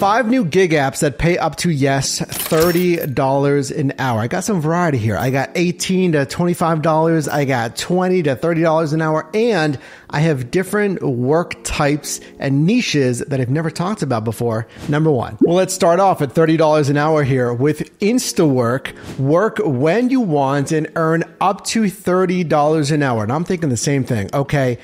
5 new gig apps that pay up to, yes, $30 an hour. I got some variety here. I got $18 to $25. I got $20 to $30 an hour. And I have different work types and niches that I've never talked about before. Number one. Well, let's start off at $30 an hour here with Instawork. Work when you want and earn up to $30 an hour. And I'm thinking the same thing. Okay.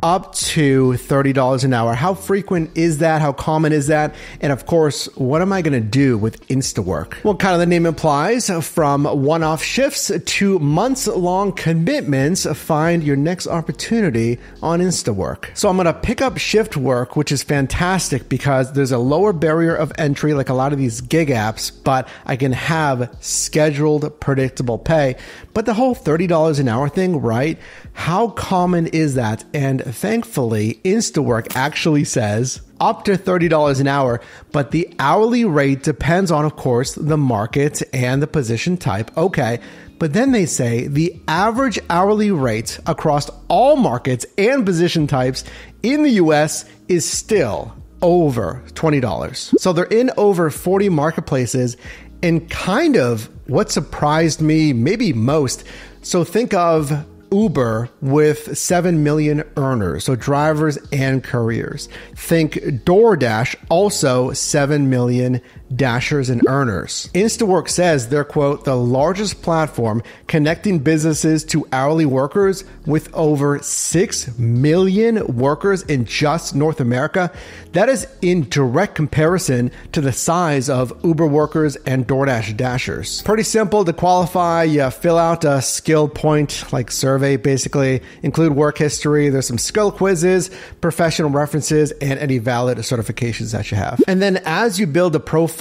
Up to $30 an hour. How frequent is that? How common is that? And of course, what am I going to do with Instawork? Well, kind of the name implies, from one-off shifts to months-long commitments, find your next opportunity on Instawork. So I'm going to pick up shift work, which is fantastic because there's a lower barrier of entry like a lot of these gig apps, but I can have scheduled, predictable pay. But the whole $30 an hour thing, right? How common is that? And thankfully, Instawork actually says up to $30 an hour, but the hourly rate depends on, of course, the market and the position type. Okay. But then they say the average hourly rate across all markets and position types in the US is still over $20. So they're in over 40 marketplaces. And kind of what surprised me, maybe most, so think of Uber with 7 million earners, so drivers and couriers. Think DoorDash, also 7 million dashers and earners. Instawork says they're, quote, the largest platform connecting businesses to hourly workers with over 6 million workers in just North America. That is in direct comparison to the size of Uber workers and DoorDash dashers. Pretty simple to qualify. You fill out a skill point like survey, basically include work history. There's some skill quizzes, professional references, and any valid certifications that you have. And then as you build a profile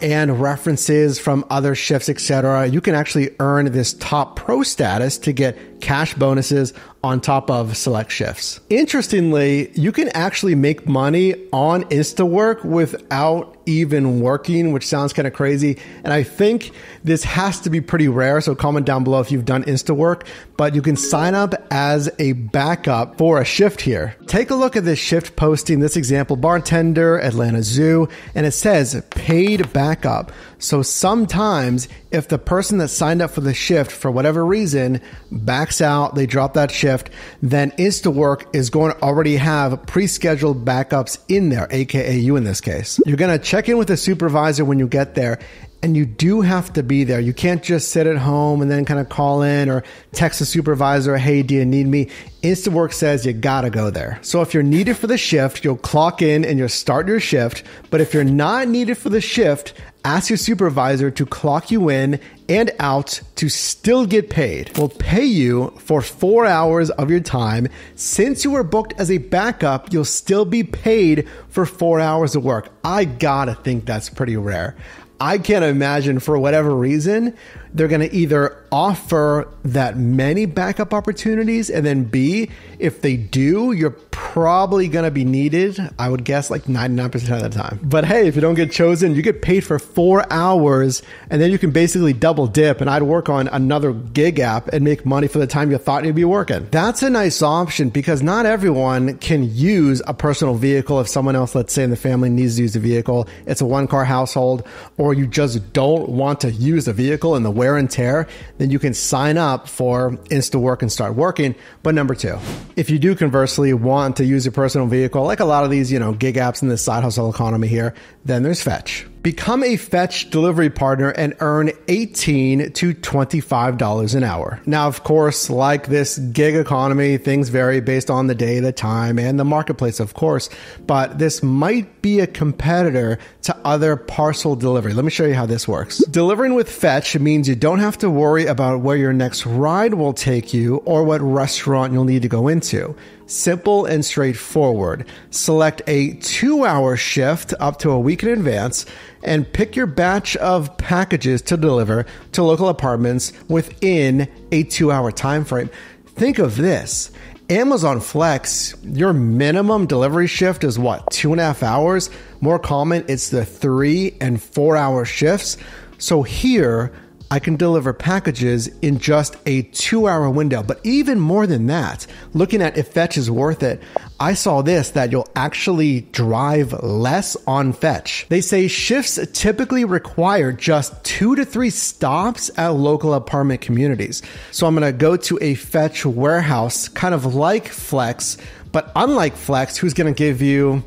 and references from other shifts, etc., you can actually earn this top pro status to get cash bonuses on top of select shifts. Interestingly, you can actually make money on Instawork without even working, which sounds kind of crazy. And I think this has to be pretty rare. So comment down below if you've done Instawork, but you can sign up as a backup for a shift here. Take a look at this shift posting, this example, bartender, Atlanta Zoo, and it says paid backup. So sometimes if the person that signed up for the shift for whatever reason backs out, they drop that shift, then Instawork is going to already have pre-scheduled backups in there, aka you in this case. You're going to check in with a supervisor when you get there, and you do have to be there. You can't just sit at home and then kind of call in or text a supervisor, hey, do you need me? Instawork says you gotta go there. So if you're needed for the shift, you'll clock in and you'll start your shift. But if you're not needed for the shift, ask your supervisor to clock you in and out to still get paid. We'll pay you for 4 hours of your time. Since you were booked as a backup, you'll still be paid for 4 hours of work. I gotta think that's pretty rare. I can't imagine for whatever reason, they're going to either offer that many backup opportunities, and then B, if they do, you're probably going to be needed, I would guess like 99% of the time. But hey, if you don't get chosen, you get paid for 4 hours, and then you can basically double dip, and I'd work on another gig app and make money for the time you thought you'd be working. That's a nice option because not everyone can use a personal vehicle. If someone else, let's say in the family, needs to use a vehicle, it's a one-car household, or you just don't want to use a vehicle and the wear and tear, then you can sign up for Instawork and start working. But number two, if you do conversely want to use your personal vehicle, like a lot of these, gig apps in this side hustle economy here, then there's Fetch. Become a Fetch delivery partner and earn $18 to $25 an hour. Now, of course, like this gig economy, things vary based on the day, the time, and the marketplace, of course, but this might be a competitor to other parcel delivery. Let me show you how this works. Delivering with Fetch means you don't have to worry about where your next ride will take you or what restaurant you'll need to go into. Simple and straightforward. Select a 2-hour shift up to a week in advance and pick your batch of packages to deliver to local apartments within a 2-hour time frame. Think of this. Amazon Flex, your minimum delivery shift is what, 2.5 hours? More common, it's the 3 and 4 hour shifts. So here, I can deliver packages in just a 2-hour window. But even more than that, looking at if Fetch is worth it, I saw this, that you'll actually drive less on Fetch. They say shifts typically require just 2 to 3 stops at local apartment communities. So I'm going to go to a Fetch warehouse, kind of like Flex, but unlike Flex, who's going to give you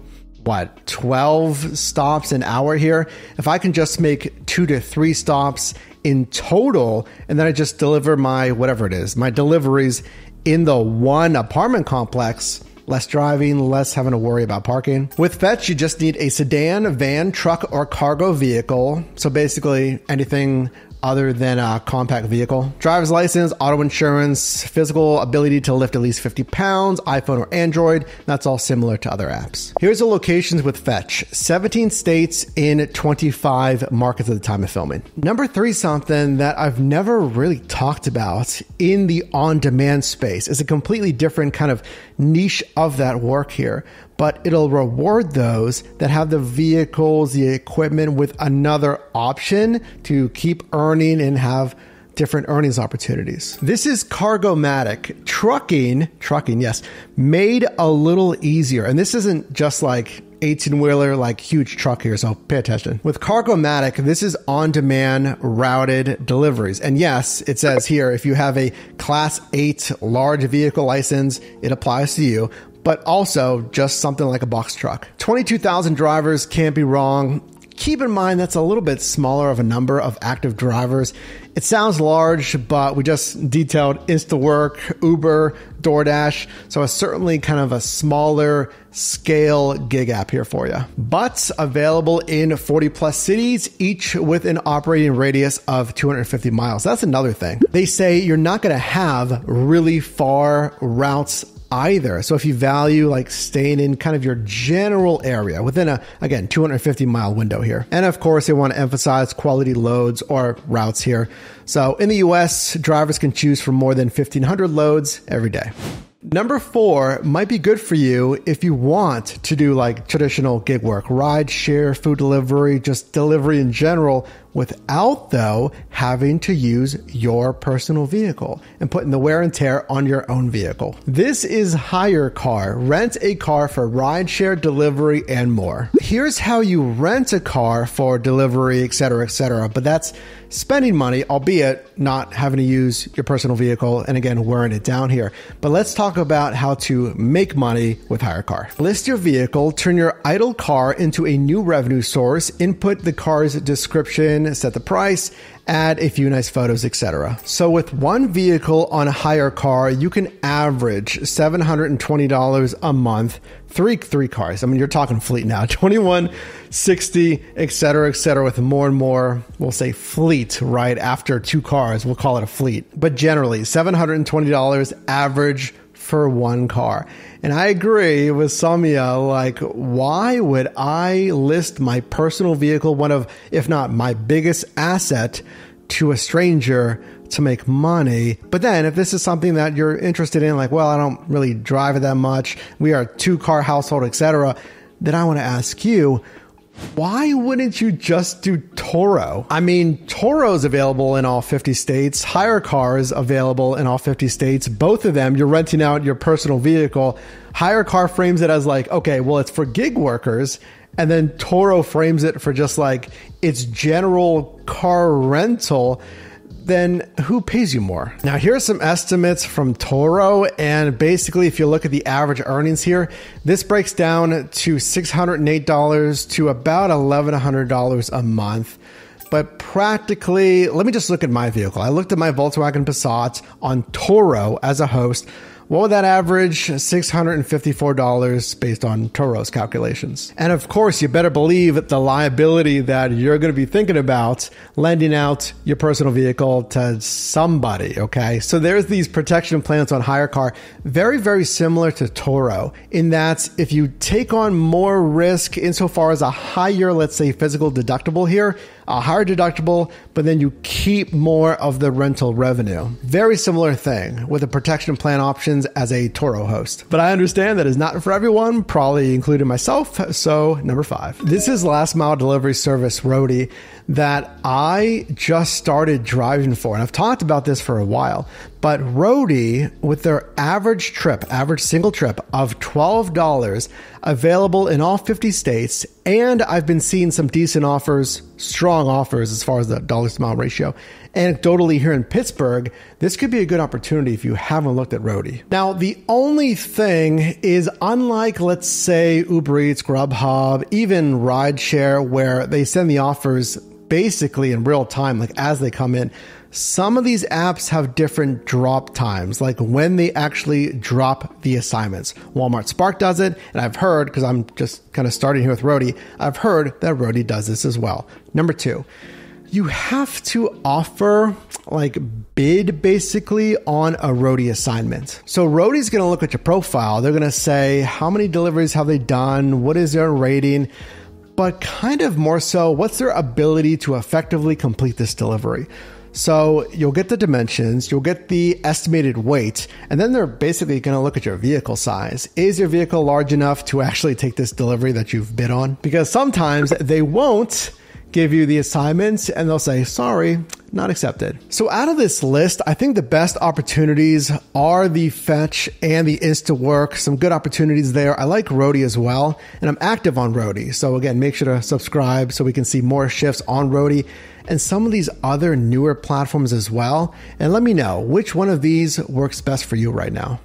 12 stops an hour here. If I can just make 2 to 3 stops in total, and then I just deliver my, whatever it is, my deliveries in the one apartment complex, less driving, less having to worry about parking. With Fetch, you just need a sedan, van, truck, or cargo vehicle. So basically anything other than a compact vehicle. Driver's license, auto insurance, physical ability to lift at least 50 pounds, iPhone or Android. That's all similar to other apps. Here's the locations with Fetch. 17 states in 25 markets at the time of filming. Number 3, something that I've never really talked about in the on-demand space. Is a completely different kind of niche of that work here, but it'll reward those that have the vehicles, the equipment with another option to keep earning and have different earnings opportunities. This is Cargomatic. Trucking, yes, made a little easier. And this isn't just like 18-wheeler, like huge truck here, so pay attention. With Cargomatic, this is on-demand routed deliveries. And yes, it says here, if you have a Class 8 large vehicle license, it applies to you, but also just something like a box truck. 22,000 drivers, can't be wrong. Keep in mind that's a little bit smaller of a number of active drivers. It sounds large, but we just detailed Instawork, Uber, DoorDash, so it's certainly kind of a smaller scale gig app here for you. But available in 40 plus cities, each with an operating radius of 250 miles. That's another thing. They say you're not going to have really far routes either. So if you value like staying in kind of your general area within a, again, 250 mile window here. And of course, they want to emphasize quality loads or routes here. So in the US, drivers can choose from more than 1,500 loads every day. Number 4 might be good for you if you want to do like traditional gig work, ride, share, food delivery, just delivery in general, without though having to use your personal vehicle and putting the wear and tear on your own vehicle. This is Hyrecar. Rent a car for ride, share, delivery, and more. Here's how you rent a car for delivery, etc., etc. But that's spending money, albeit not having to use your personal vehicle, and again, wearing it down here. But let's talk about how to make money with Hyrecar. List your vehicle, turn your idle car into a new revenue source, input the car's description, set the price, add a few nice photos, etc. So with one vehicle on Hyrecar, you can average $720 a month, three cars. I mean, you're talking fleet now, 21, 60, etc., with more and more, we'll say fleet, right? After 2 cars, we'll call it a fleet. But generally, $720 average for one car. And I agree with some of you, like, why would I list my personal vehicle, one of, if not my biggest asset, to a stranger to make money? But then if this is something that you're interested in, like, well, I don't really drive it that much, we are a 2-car household, etc., then I want to ask you, why wouldn't you just do Turo? I mean, Turo is available in all 50 states. Hyrecar is available in all 50 states. Both of them, you're renting out your personal vehicle. Hyrecar frames it as like, okay, well, it's for gig workers. And then Turo frames it for just like its general car rental. Then who pays you more? Now, here's some estimates from Turo. And basically, if you look at the average earnings here, this breaks down to $608 to about $1,100 a month. But practically, let me just look at my vehicle. I looked at my Volkswagen Passat on Turo as a host. What would that average? $654 based on Turo's calculations. And of course, you better believe the liability that you're going to be thinking about lending out your personal vehicle to somebody, okay? So there's these protection plans on Hyrecar, very, very similar to Turo, in that if you take on more risk insofar as a higher, let's say, physical deductible here, a higher deductible, but then you keep more of the rental revenue. Very similar thing with the protection plan options as a Turo host. But I understand that is not for everyone, probably including myself. So number 5, this is last mile delivery service Roadie that I just started driving for. And I've talked about this for a while, but Roadie, with their average single trip of $12, available in all 50 states. And I've been seeing some decent offers, strong offers as far as the dollars to mile ratio. Anecdotally here in Pittsburgh, this could be a good opportunity if you haven't looked at Roadie. Now, the only thing is, unlike, let's say, Uber Eats, Grubhub, even rideshare, where they send the offers basically in real time, like as they come in, some of these apps have different drop times, like when they actually drop the assignments. Walmart Spark does it, and I've heard, because I'm just kind of starting here with Roadie, I've heard that Roadie does this as well. Number 2, you have to offer, like, bid basically on a Roadie assignment. So Roadie's going to look at your profile. They're going to say, how many deliveries have they done? What is their rating? But kind of more so, what's their ability to effectively complete this delivery? So you'll get the dimensions, you'll get the estimated weight, and then they're basically going to look at your vehicle size. Is your vehicle large enough to actually take this delivery that you've bid on? Because sometimes they won't give you the assignments and they'll say, sorry, not accepted. So out of this list, I think the best opportunities are the Fetch and the Instawork. Some good opportunities there. I like Roadie as well, and I'm active on Roadie. So again, make sure to subscribe so we can see more shifts on Roadie and some of these other newer platforms as well. And let me know which one of these works best for you right now.